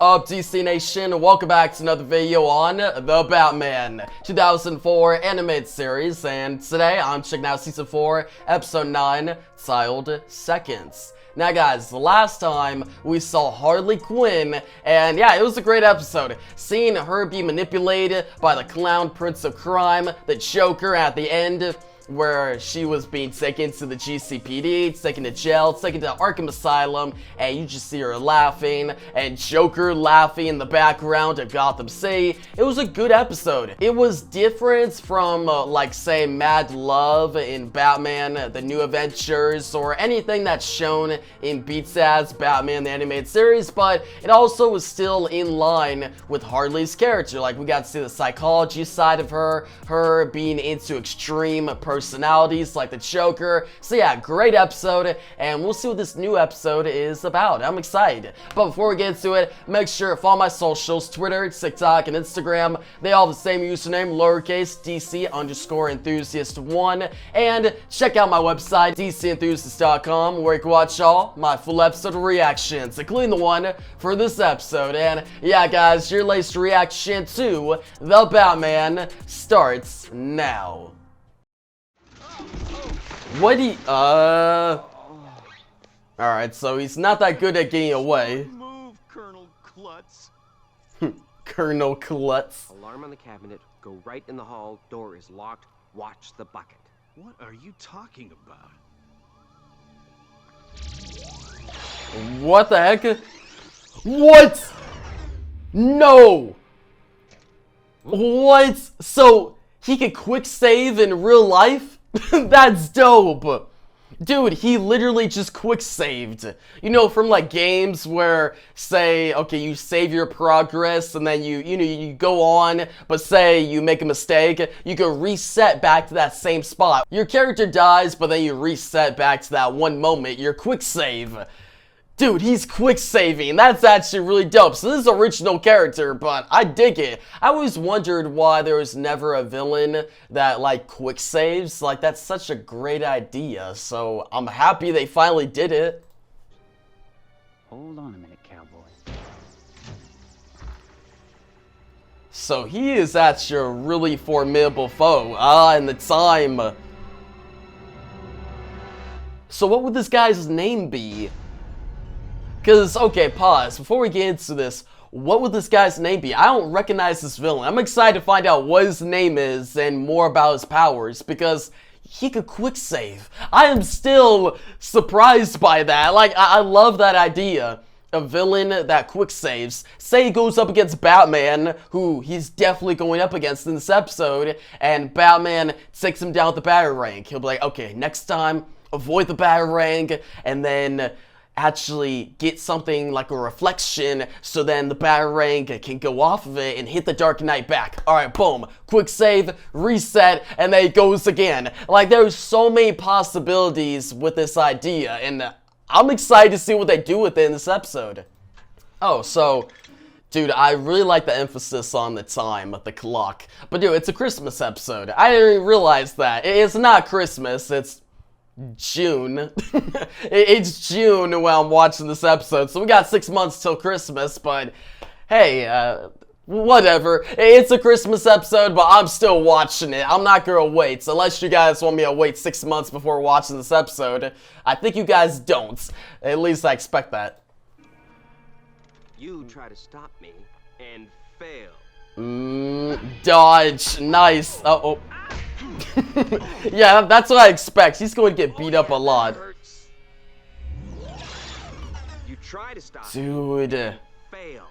up, DC Nation? Welcome back to another video on The Batman 2004 animated series, and today I'm checking out Season 4, Episode 9, titled Seconds. Now guys, the last time we saw Harley Quinn, and yeah, it was a great episode. Seeing her be manipulated by the Clown Prince of Crime, the Joker at the end, where she was being taken to the GCPD, taken to jail, taken to Arkham Asylum, and you just see her laughing, and Joker laughing in the background of Gotham City. It was a good episode. It was different from, like, say, Mad Love in Batman, The New Adventures, or anything that's shown in Beats as Batman the Animated Series, but it also was still in line with Harley's character. Like, we got to see the psychology side of her being into extreme personalities like the Joker. So yeah, great episode, and we'll see what this new episode is about. I'm excited. But before we get into it, make sure to follow my socials, Twitter, TikTok, and Instagram. They all have the same username, lowercase DC_enthusiast1, and check out my website, DCenthusiast.com, where you can watch all my full episode reactions, including the one for this episode. And yeah guys, your latest reaction to The Batman starts now. What do you, Alright, so he's not that good at getting away. Move, Colonel Klutz. Colonel Klutz. Alarm on the cabinet. Go right in the hall. Door is locked. Watch the bucket. What are you talking about? What the heck? What? No! What? So, he could quick save in real life? That's dope. Dude, he literally just quick saved. You know, from like games where, say, okay, you save your progress and then you go on, but say you make a mistake, you can reset back to that same spot. Your character dies, but then you reset back to that one moment, your quick save. Dude, he's quick saving. That's actually really dope. So this is original character, but I dig it. I always wondered why there was never a villain that like quick saves. Like, that's such a great idea. So I'm happy they finally did it. Hold on a minute, cowboy. So he is actually a really formidable foe. In the time. So what would this guy's name be? Because, okay, pause. Before we get into this, what would this guy's name be? I don't recognize this villain. I'm excited to find out what his name is and more about his powers, because he could quick save. I am still surprised by that. Like, I love that idea. A villain that quick saves. Say he goes up against Batman, who he's definitely going up against in this episode, and Batman takes him down with the batarang. He'll be like, okay, next time, avoid the batarang, and then actually get something like a reflection, so then the batarang can go off of it and hit the Dark Knight back. Alright, boom. Quick save, reset, and then it goes again. Like, there's so many possibilities with this idea, and I'm excited to see what they do with it in this episode. Oh, so, dude, I really like the emphasis on the time, the clock. But dude, it's a Christmas episode. I didn't even realize that. It's not Christmas, it's June. It's June when I'm watching this episode, so we got 6 months till Christmas, but hey, whatever. It's a Christmas episode, but I'm still watching it. I'm not gonna wait, so unless you guys want me to wait 6 months before watching this episode. I think you guys don't. At least I expect that. You try to stop me and fail. Dodge. Nice. Uh-oh. Yeah, that's what I expect. He's going to get beat up a lot. You try to stop Dude. me. Fail.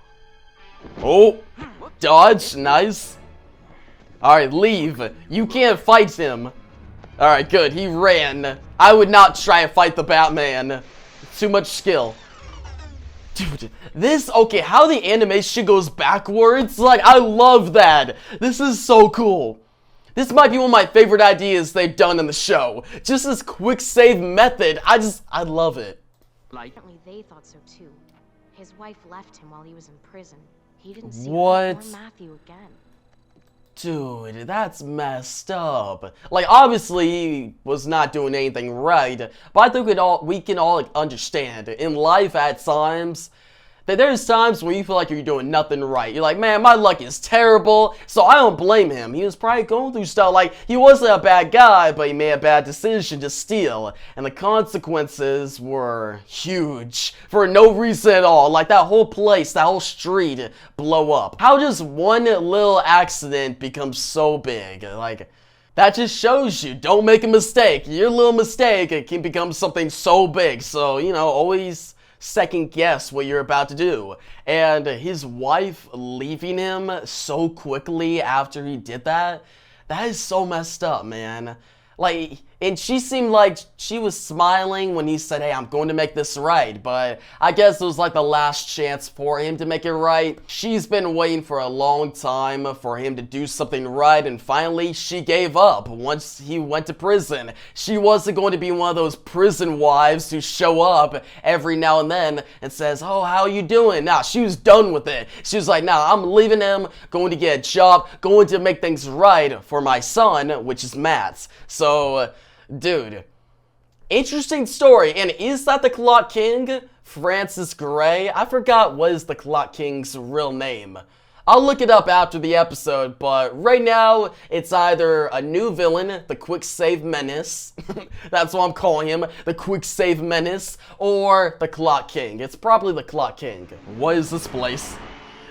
Oh. Dodge. Nice. Alright, leave. You can't fight him. Alright, good. He ran. I would not try and fight the Batman. Too much skill. Dude, this, okay, how the animation goes backwards, like, I love that. This is so cool. This might be one of my favorite ideas they've done in the show. Just this quick save method, I love it. Apparently they thought so too. His wife left him while he was in prison. He didn't see What? her or Matthew again. Dude, that's messed up. Like, obviously, he was not doing anything right, but I think we can all understand. In life, at times, There's times where you feel like you're doing nothing right. You're like, man, my luck is terrible, so I don't blame him. He was probably going through stuff. Like, he wasn't a bad guy, but he made a bad decision to steal, and the consequences were huge for no reason at all. Like, that whole place, that whole street blow up. How does one little accident become so big? Like, that just shows you, don't make a mistake. Your little mistake, it can become something so big. So, you know, always second guess what you're about to do. And his wife leaving him so quickly after he did that, that is so messed up, man. Like, and she seemed like she was smiling when he said, hey, I'm going to make this right, but I guess it was like the last chance for him to make it right. She's been waiting for a long time for him to do something right, and finally she gave up once he went to prison. She wasn't going to be one of those prison wives who show up every now and then and says, oh, how you doing? Nah, she was done with it. She was like, nah, I'm leaving him, going to get a job, going to make things right for my son, which is Matt's. So, dude, interesting story. And is that the Clock King, Francis Gray? I forgot what is the Clock King's real name. I'll look it up after the episode, but right now it's either a new villain, the Quick Save Menace, that's what I'm calling him, the Quick Save Menace, or the Clock King. It's probably the Clock King. What is this place?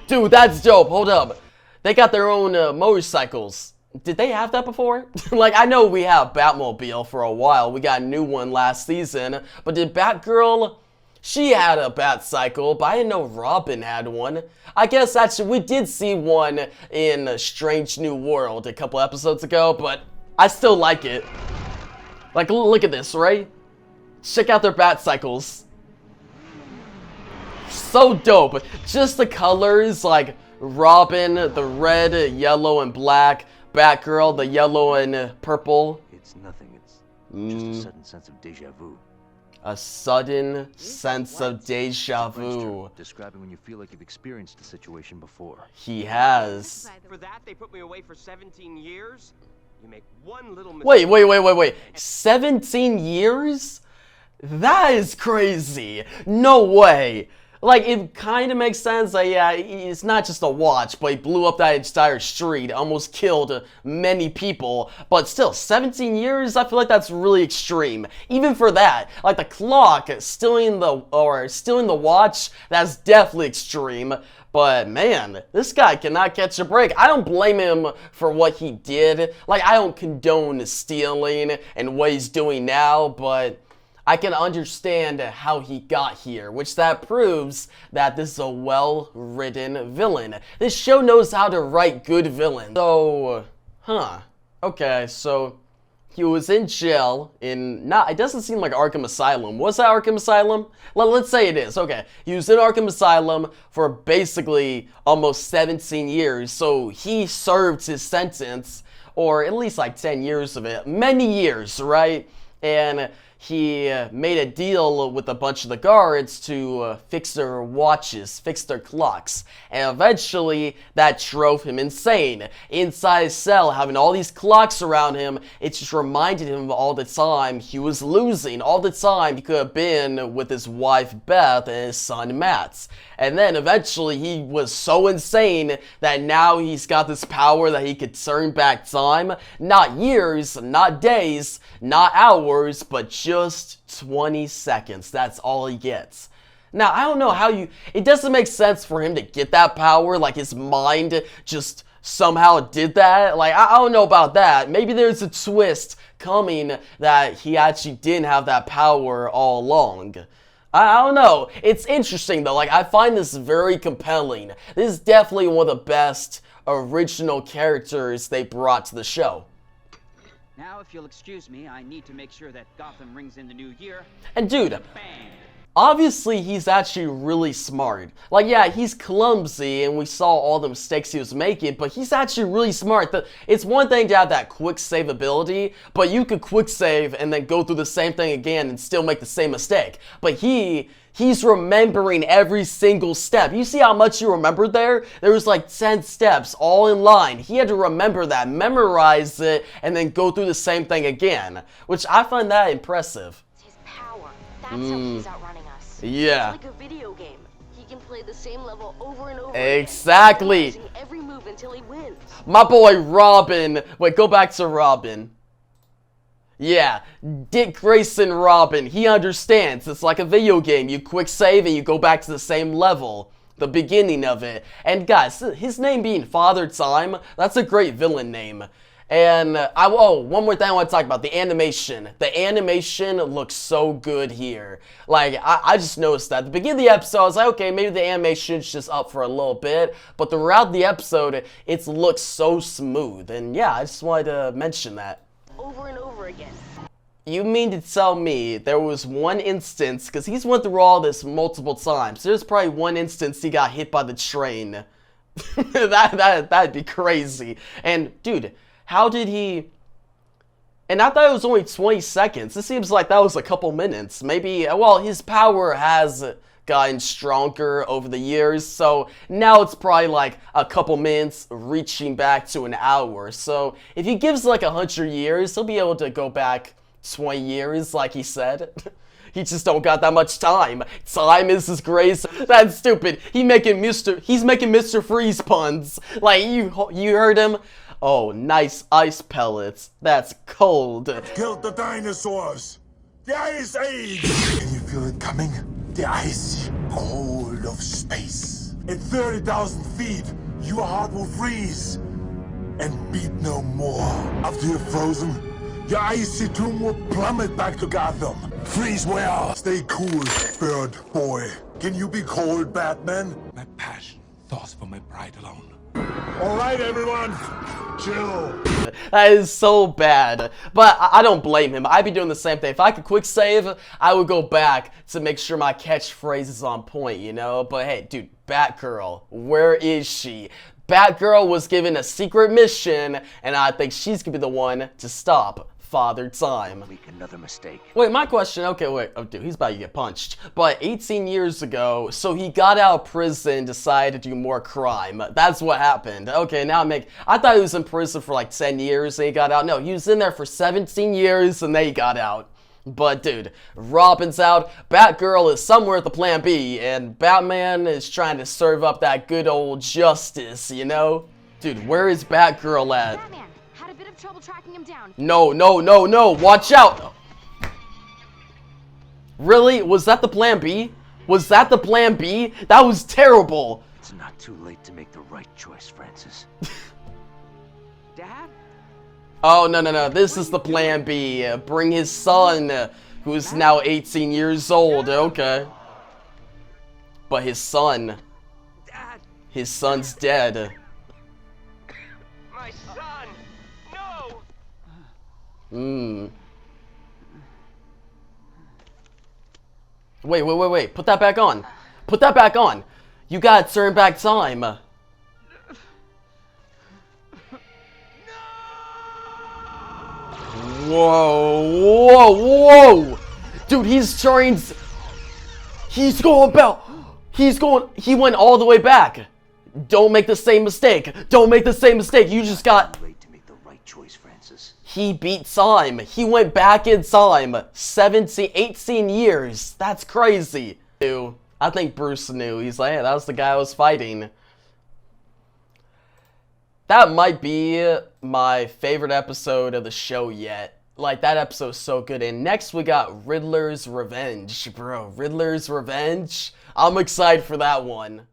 Dude, that's dope. Hold up. They got their own motorcycles. Did they have that before? Like, I know we have Batmobile for a while. We got a new one last season. But did Batgirl? She had a Batcycle, but I didn't know Robin had one. I guess actually we did see one in Strange New World a couple episodes ago, but I still like it. Like, look at this, right? Check out their Batcycles. So dope. Just the colors, like Robin, the red, yellow, and black. Batgirl, the yellow and purple. It's nothing. It's just a sudden sense of deja vu. A sudden sense of deja vu. Describing when you feel like you've experienced a situation before. He has. For that, they put me away for 17 years? You make one little mistake. Wait. 17 years? That is crazy. No way. Like, it kind of makes sense that, yeah, it's not just a watch, but he blew up that entire street, almost killed many people, but still, 17 years, I feel like that's really extreme. Even for that, like the clock, stealing the watch, that's definitely extreme. But man, this guy cannot catch a break. I don't blame him for what he did. Like, I don't condone stealing and what he's doing now, but I can understand how he got here, which that proves that this is a well-written villain. This show knows how to write good villains. So, okay, so he was in jail in, it doesn't seem like Arkham Asylum. Was that Arkham Asylum? Let's say it is. Okay, he was in Arkham Asylum for basically almost 17 years, so he served his sentence, or at least like 10 years of it. Many years, right? And he made a deal with a bunch of the guards to fix their watches, fix their clocks. And eventually, that drove him insane. Inside his cell, having all these clocks around him, it just reminded him all the time he was losing. All the time he could have been with his wife Beth and his son Matt. And then eventually he was so insane that now he's got this power that he could turn back time. Not years, not days, not hours, but just 20 seconds. That's all he gets. Now, I don't know how it doesn't make sense for him to get that power, like his mind just somehow did that. Like, I don't know about that. Maybe there's a twist coming that he actually didn't have that power all along. I don't know. It's interesting though. Like, I find this very compelling. This is definitely one of the best original characters they brought to the show. Now, if you'll excuse me, I need to make sure that Gotham rings in the new year. And dude, Bang! obviously he's actually really smart. Like, yeah, he's clumsy and we saw all the mistakes he was making, but he's actually really smart. It's one thing to have that quick save ability, but you could quick save and then go through the same thing again and still make the same mistake. But he's remembering every single step. You see how much you remembered there? There was like 10 steps all in line. He had to remember that, memorize it, and then go through the same thing again, which I find that impressive. It's his power. That's how he's outrunning us. Yeah. It's like a video game. can play the same level over and over Exactly. again, memorizing every move until he wins. My boy Robin. Wait, go back to Robin. Yeah, Dick Grayson Robin. He understands. It's like a video game. You quick save and you go back to the same level. The beginning of it. And guys, his name being Father Time, that's a great villain name. And one more thing I want to talk about, the animation. The animation looks so good here. Like, I just noticed that. At the beginning of the episode, I was like, okay, maybe the animation's just up for a little bit. But throughout the episode, it looks so smooth. And yeah, I just wanted to mention that. Over and over again. You mean to tell me there was one instance, because he's went through all this multiple times, there's probably one instance he got hit by the train. That'd be crazy. And, dude, how did he... And I thought it was only 20 seconds. It seems like that was a couple minutes. Maybe, well, his power has gotten stronger over the years, so now it's probably like a couple minutes reaching back to an hour. So if he gives like 100 years, he'll be able to go back 20 years, like he said. He just don't got that much time. Time is his grace. That's stupid. He's making Mr. Freeze puns. Like, you heard him? Oh, nice ice pellets. That's cold. Killed the dinosaurs. The Ice Age. Can you feel it coming? The icy cold of space. At 30,000 feet, your heart will freeze and beat no more. After you're frozen, your icy tomb will plummet back to Gotham. Freeze well. Stay cool, bird boy. Can you be cold, Batman? My passion, thoughts for my bride alone. All right, everyone. Chill. That is so bad. But I don't blame him. I'd be doing the same thing. If I could quick save, I would go back to make sure my catchphrase is on point, you know? But hey, dude, Batgirl, where is she? Batgirl was given a secret mission, and I think she's gonna be the one to stop Father Time. Make another mistake. Wait, my question, okay, wait, oh dude, he's about to get punched. But 18 years ago, so he got out of prison, decided to do more crime. That's what happened. Okay, now I thought he was in prison for like 10 years and he got out. No, he was in there for 17 years and then he got out. But dude, Robin's out, Batgirl is somewhere at the plan B, and Batman is trying to serve up that good old justice, you know? Dude, where is Batgirl at? Batman had a bit of trouble tracking him down. No, no, no, no, watch out! Really? Was that the plan B? Was that the plan B? That was terrible! It's not too late to make the right choice, Francis. Dad? Oh, no, no, no, this is the plan B. Bring his son, who's now 18 years old, okay. But his son, Dad, his son's dead. my son! No! Wait, put that back on. Put that back on. You gotta turn back time. Whoa. Dude, he went all the way back. Don't make the same mistake. Don't make the same mistake. You just got... Too late to make the right choice, Francis. He beat time. He went back in time. 18 years. That's crazy. I think Bruce knew. He's like, hey, that was the guy I was fighting. That might be my favorite episode of the show yet. Like, that episode's so good. And next we got Riddler's Revenge. Bro, Riddler's Revenge? I'm excited for that one.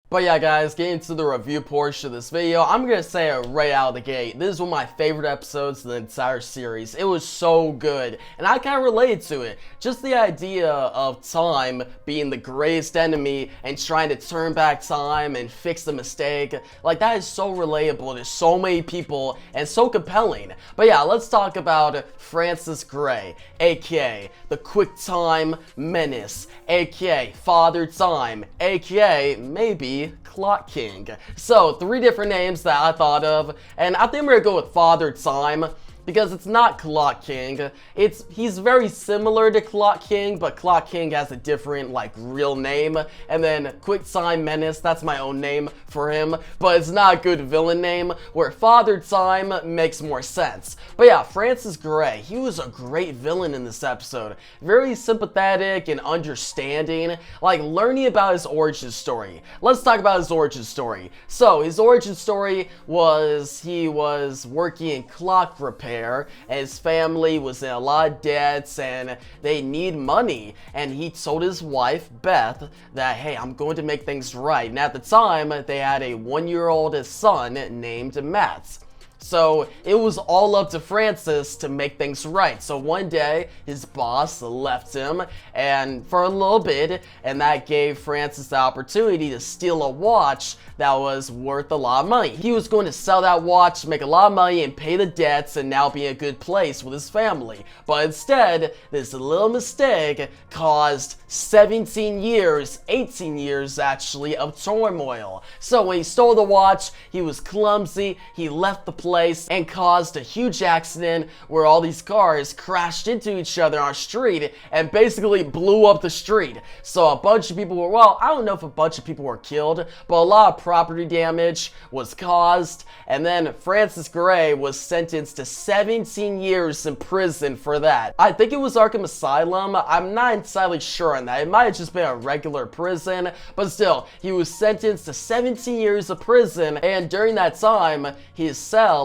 But yeah, guys, getting to the review portion of this video, I'm gonna say it right out of the gate. This is one of my favorite episodes of the entire series. It was so good, and I kind of related to it. Just the idea of time being the greatest enemy and trying to turn back time and fix the mistake. Like, that is so relatable to so many people and so compelling. But yeah, let's talk about Francis Gray, aka the Quick Time Menace, aka Father Time, aka maybe Clock King. So, 3 different names that I thought of, and I think I'm gonna go with Father Time. because it's not Clock King. He's very similar to Clock King, but Clock King has a different, like, real name. And then Quick Time Menace, that's my own name for him, but it's not a good villain name, where Father Time makes more sense. But yeah, Francis Gray, he was a great villain in this episode. Very sympathetic and understanding, like learning about his origin story. Let's talk about his origin story. So, his origin story was he was working in clock repair, and his family was in a lot of debts, and they need money. And he told his wife, Beth, that, hey, I'm going to make things right. And at the time, they had a 1-year-old son named Matt. So it was all up to Francis to make things right. So one day, his boss left him and for a little bit, and that gave Francis the opportunity to steal a watch that was worth a lot of money. He was going to sell that watch, make a lot of money, and pay the debts, and now be in a good place with his family. But instead, this little mistake caused 17 years, 18 years actually, of turmoil. So when he stole the watch, he was clumsy, he left the place, and caused a huge accident where all these cars crashed into each other on a street and basically blew up the street. So a bunch of people were, well, I don't know if a bunch of people were killed, but a lot of property damage was caused, and then Francis Gray was sentenced to 17 years in prison for that. I think it was Arkham Asylum. I'm not entirely sure on that. It might have just been a regular prison, but still, he was sentenced to 17 years of prison, and during that time, his cell,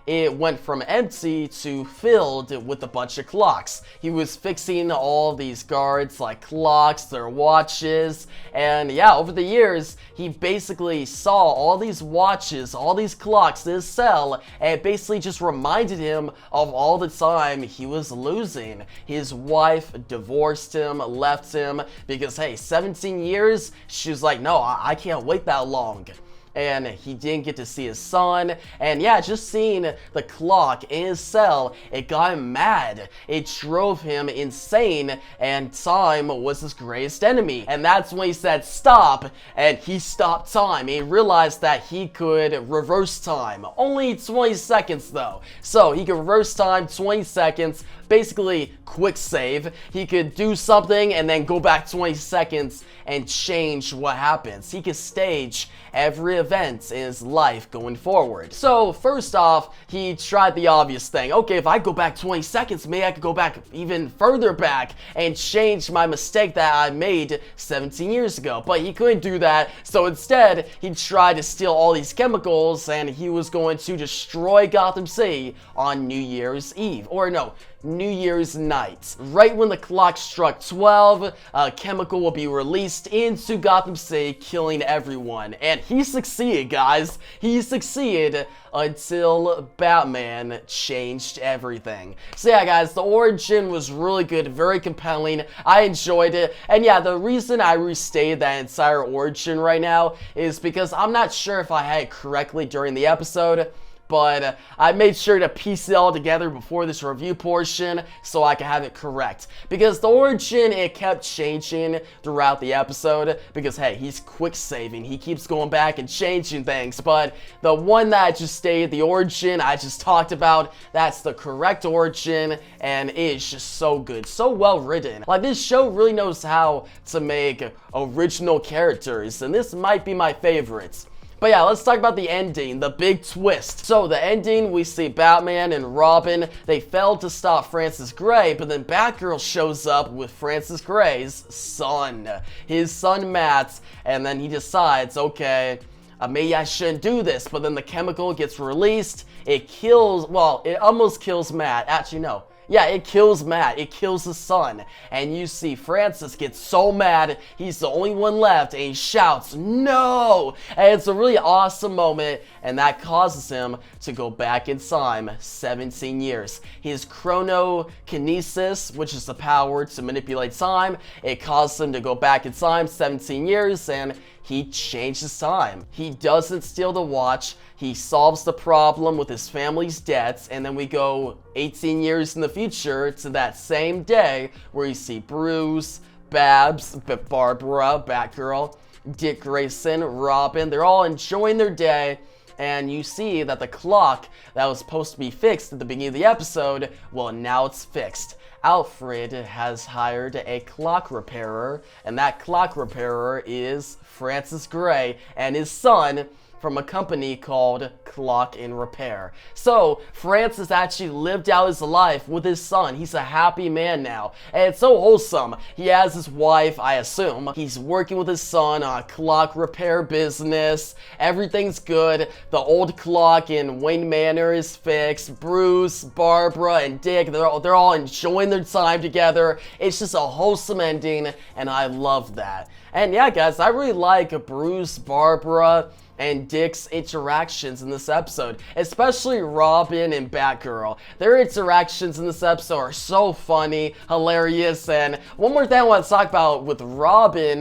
it went from empty to filled with a bunch of clocks. He was fixing all these guards, like clocks, their watches, and yeah, over the years, he basically saw all these watches, all these clocks in his cell, and it basically just reminded him of all the time he was losing. His wife divorced him, left him, because hey, 17 years? She was like, no, I can't wait that long. And he didn't get to see his son, and yeah, just seeing the clock in his cell, it got him mad. It drove him insane, and time was his greatest enemy. And that's when he said stop, and he stopped time. He realized that he could reverse time. Only 20 seconds though. So he could reverse time 20 seconds, basically quick save. He could do something and then go back 20 seconds and change what happens. He could stage every event in his life going forward. So first off, he tried the obvious thing. Okay, if I go back 20 seconds, maybe I could go back even further back and change my mistake that I made 17 years ago. But he couldn't do that, so instead, he tried to steal all these chemicals, and he was going to destroy Gotham City on New Year's Eve. Or no, New Year's night. Right when the clock struck 12, a chemical will be released into Gotham City, killing everyone. And he succeeded, guys. He succeeded until Batman changed everything. So yeah, guys, the origin was really good, very compelling. I enjoyed it. And yeah, the reason I restated that entire origin right now is because I'm not sure if I had it correctly during the episode, but I made sure to piece it all together before this review portion so I could have it correct. Because the origin, it kept changing throughout the episode, because hey, he's quick saving, he keeps going back and changing things, but the one that I just stated, the origin I just talked about, that's the correct origin, and it is just so good, so well written. Like, this show really knows how to make original characters, and this might be my favorites. But yeah, let's talk about the ending, the big twist. So the ending, we see Batman and Robin, they failed to stop Francis Gray, but then Batgirl shows up with Francis Gray's son, his son Matt, and then he decides, okay, maybe I shouldn't do this, but then the chemical gets released, it kills, well, it almost kills Matt, actually no. Yeah, it kills Matt, it kills his son, and you see Francis get so mad, he's the only one left, and he shouts, no! And it's a really awesome moment, and that causes him to go back in time 17 years. His Chronokinesis, which is the power to manipulate time, it causes him to go back in time 17 years, and he changes time. He doesn't steal the watch, he solves the problem with his family's debts, and then we go 18 years in the future to that same day where you see Bruce, Babs, Barbara, Batgirl, Dick Grayson, Robin, they're all enjoying their day. and you see that the clock that was supposed to be fixed at the beginning of the episode, well, now it's fixed. Alfred has hired a clock repairer, and that clock repairer is Francis Gray and his son from a company called Clock in Repair. So Francis actually lived out his life with his son. He's a happy man now, and it's so wholesome. He has his wife, I assume. He's working with his son on a clock repair business. Everything's good. The old clock in Wayne Manor is fixed. Bruce, Barbara, and Dick, they're all enjoying their time together. It's just a wholesome ending, and I love that. And yeah, guys, I really like Bruce, Barbara, and Dick's interactions in this episode, especially Robin and Batgirl. Their interactions in this episode are so funny, hilarious, and one more thing I want to talk about with Robin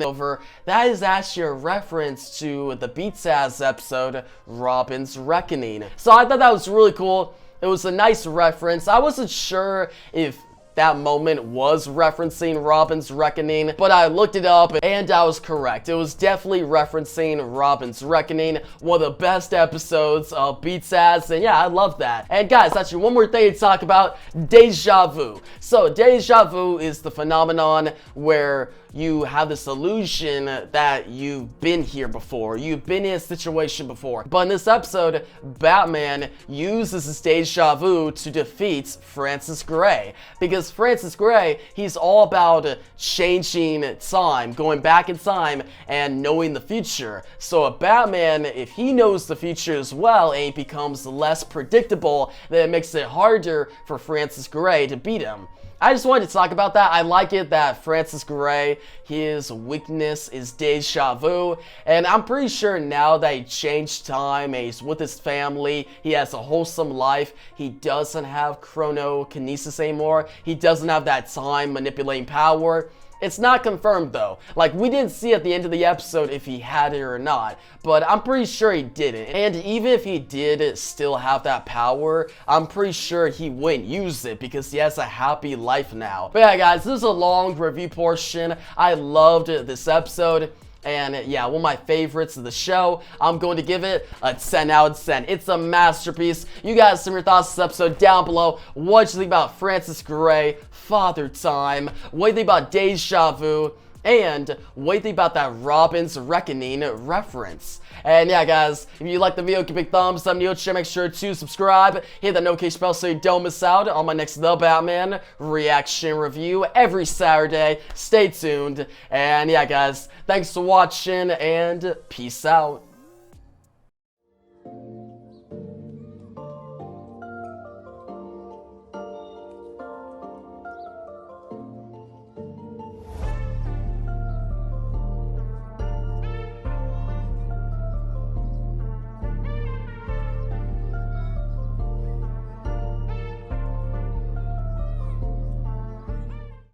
that is actually a reference to the Beats Ass episode, Robin's Reckoning. So I thought that was really cool. It was a nice reference. I wasn't sure if that moment was referencing Robin's Reckoning, but I looked it up and I was correct. It was definitely referencing Robin's Reckoning, one of the best episodes of Beats Ass, and yeah, I love that. And guys, actually one more thing to talk about, Deja Vu. So Deja Vu is the phenomenon where you have this illusion that you've been here before, you've been in a situation before. But in this episode, Batman uses his deja vu to defeat Francis Gray. Because Francis Gray, he's all about changing time, going back in time, and knowing the future. So a Batman, if he knows the future as well, and he becomes less predictable, then it makes it harder for Francis Gray to beat him. I just wanted to talk about that. I like it that Francis Gray, his weakness is deja vu, and I'm pretty sure now that he changed time and he's with his family, he has a wholesome life, he doesn't have chronokinesis anymore, he doesn't have that time manipulating power. It's not confirmed though. Like, we didn't see at the end of the episode if he had it or not, but I'm pretty sure he didn't. And even if he did still have that power, I'm pretty sure he wouldn't use it because he has a happy life now. But yeah, guys, this is a long review portion. I loved this episode. And yeah, one of my favorites of the show. I'm going to give it a 10 out of 10. It's a masterpiece. You guys, some of your thoughts on this episode down below. What do you think about Francis Gray, Father Time? What do you think about Deja Vu? And what do you think about that Robin's Reckoning reference? And yeah, guys, if you like the video, give a big thumbs up. Make sure to subscribe. Hit that notification bell so you don't miss out on my next The Batman reaction review every Saturday. Stay tuned. And yeah, guys, thanks for watching and peace out.